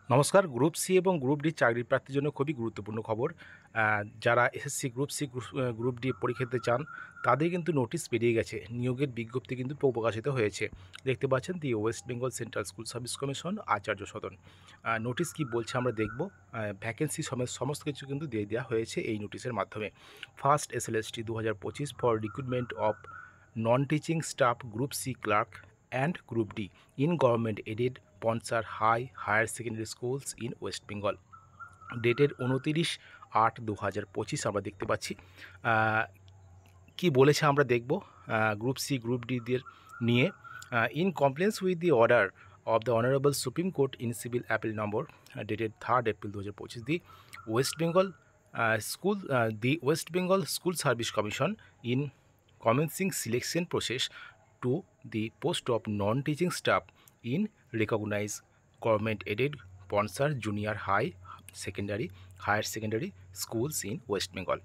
নমস্কার। Group C এবং group D চাকরির প্রার্থীর জন্য খুবই গুরুত্বপূর্ণ খবর। যারা SSC group C group D পরীক্ষা দিতে চান তাদের কিন্তু নোটিশ বেরিয়ে গেছে। নিয়োগের বিজ্ঞপ্তি কিন্তু প্রকাশিত হয়েছে। দেখতে পাচ্ছেন the West Bengal central school service commission, Acharya Sadan. Notice কি বলছে আমরা দেখব। ভ্যাকেন্সি সমেত সমস্ত কিছু কিন্তু দিয়ে দেওয়া হয়েছে এই নোটিশের মাধ্যমে। First SLST 2025 for recruitment of non teaching staff group C clerk and group D in government aided sponsored higher secondary schools in West Bengal. ডেটের 29/8/2025 আমরা দেখতে পাচ্ছি। কি বলেছে আমরা দেখব গ্রুপ সি গ্রুপ ডিদের নিয়ে। In compliance with the order of the honourable supreme court in civil appeal number dated 3 April 2025, the West Bengal school service commission in commencing selection process to the post of non-teaching staff in recognized government aided sponsor junior high secondary higher secondary schools in West Bengal।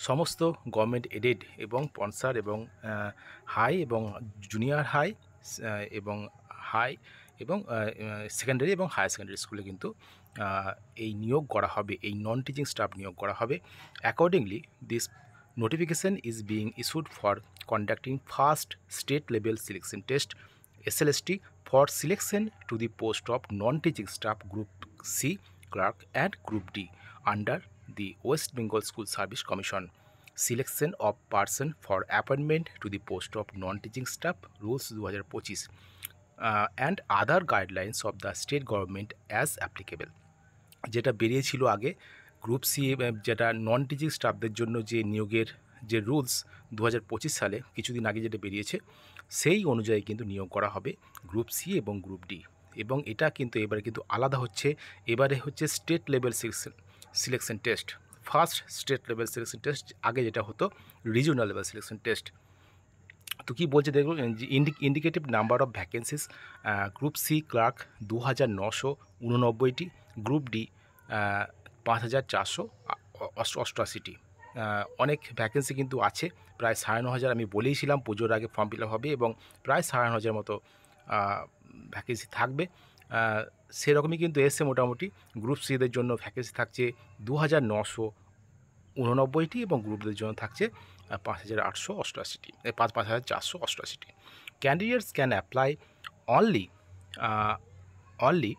সমস্ত government aided এবং sponsor এবং high এবং junior high এবং high এবং secondary এবং higher secondary স্কুলে কিন্তু এই নিয়োগ করা হবে, এই নন টিচিং স্টাফ নিয়োগ করা হবে। Accordingly this notification is being issued for conducting first state level selection test SLST for selection to the post of non-teaching staff group C clerk and group D under the West Bengal School Service Commission selection of person for appointment to the post of non-teaching staff rules 2025 and other guidelines of the state government as applicable। যেটা বেরিয়েছিল আগে group C যেটা non teaching স্টাফদের জন্য যে নিয়োগের যে rules 2025 সালে কিছুদিন আগে যেটা বেরিয়েছে সেই অনুযায়ী কিন্তু নিয়োগ করা হবে গ্রুপ সি এবং গ্রুপ ডি। এবং এটা কিন্তু এবারে কিন্তু আলাদা হচ্ছে, এবারে হচ্ছে state level selection test, first state level selection test. আগে যেটা হতো রিজিওনাল লেভেল সিলেকশন টেস্ট। তো কী বলছে দেখুন, indicative number of vacancies group C clerk 2989টি, গ্রুপ ডি 5488টি। অনেক ভ্যাকেন্সি কিন্তু আছে, প্রায় 95,000 আমি বলেইছিলাম পুজোর আগে ফর্ম ফিল আপ হবে এবং প্রায় 95,000 মতো ভ্যাকেন্সি থাকবে। সেরকমই কিন্তু এসছে মোটামুটি। গ্রুপ সিদের জন্য ভ্যাকেন্সি থাকছে 2,989টি এবং গ্রুপদের জন্য থাকছে 5,888টি, 5,488টি। Candidates can apply only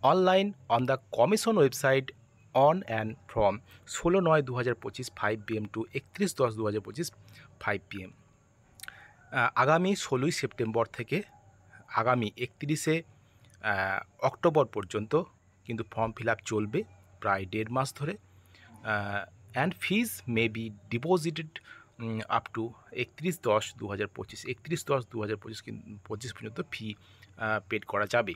online on the commission website on and from 16/9/2025 5 PM to 31/10/2025 5 PM। আগামী 16ই সেপ্টেম্বর থেকে আগামী 31শে অক্টোবর পর্যন্ত কিন্তু ফর্ম ফিল আপ চলবে, প্রায় 1.5 মাস ধরে। And fees may be deposited up to 31/10/2025, 31/10/2025 পর্যন্ত ফি পেড করা যাবে।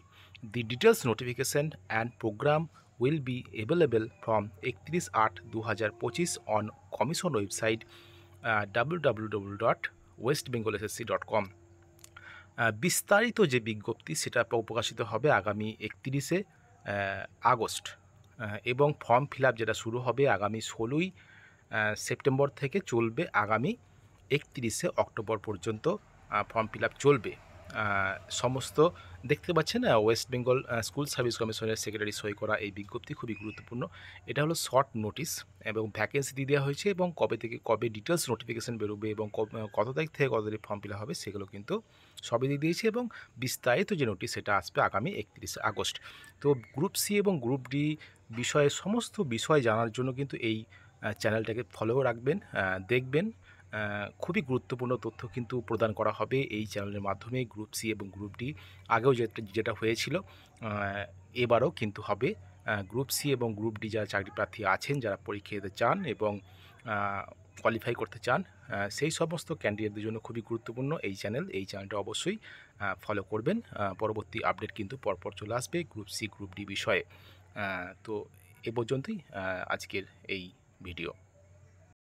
The details notification and programme will be available from 31/8/2025 on commission website www.westbengalssc.com। বিস্তারিত যে বিজ্ঞপ্তি সেটা প্রকাশিত হবে আগামী 31শে আগস্ট এবং ফর্ম ফিল আপ যেটা শুরু হবে আগামী 16ই সেপ্টেম্বর থেকে চলবে আগামী 31শে অক্টোবর পর্যন্ত ফর্ম ফিল আপ চলবে। সমস্ত দেখতে পাচ্ছেন ওয়েস্ট বেঙ্গল স্কুল সার্ভিস কমিশনের সেক্রেটারি সই করা এই বিজ্ঞপ্তি খুবই গুরুত্বপূর্ণ। এটা হলো শর্ট নোটিশ এবং ভ্যাকেন্সি দিয়ে দেওয়া হয়েছে এবং কবে থেকে কবে ডিটেলস নোটিফিকেশান বেরোবে এবং কত তারিখ থেকে কত তারিখ ফর্ম ফিল হবে সেগুলো কিন্তু সবই দিয়ে দিয়েছে এবং বিস্তারিত যে নোটিশ সেটা আসবে আগামী 31শে আগস্ট। তো গ্রুপ সি এবং গ্রুপ ডি বিষয়ে সমস্ত বিষয় জানার জন্য কিন্তু এই চ্যানেলটাকে ফলো রাখবেন, দেখবেন। খুবই গুরুত্বপূর্ণ তথ্য কিন্তু প্রদান করা হবে এই চ্যানেলের মাধ্যমে। গ্রুপ সি এবং গ্রুপ ডি আগেও যেটা হয়েছিল এবারও কিন্তু হবে। গ্রুপ সি এবং গ্রুপ ডি যারা চাকরি প্রার্থী আছেন, যারা পরীক্ষা দিতে চান এবং কোয়ালিফাই করতে চান, সেই সমস্ত ক্যান্ডিডেটদের জন্য খুবই গুরুত্বপূর্ণ এই চ্যানেলটা অবশ্যই ফলো করবেন। পরবর্তী আপডেট কিন্তু পরপর চলে আসবে গ্রুপ সি গ্রুপ ডি বিষয়ে। তো এ পর্যন্তই আজকের এই ভিডিও।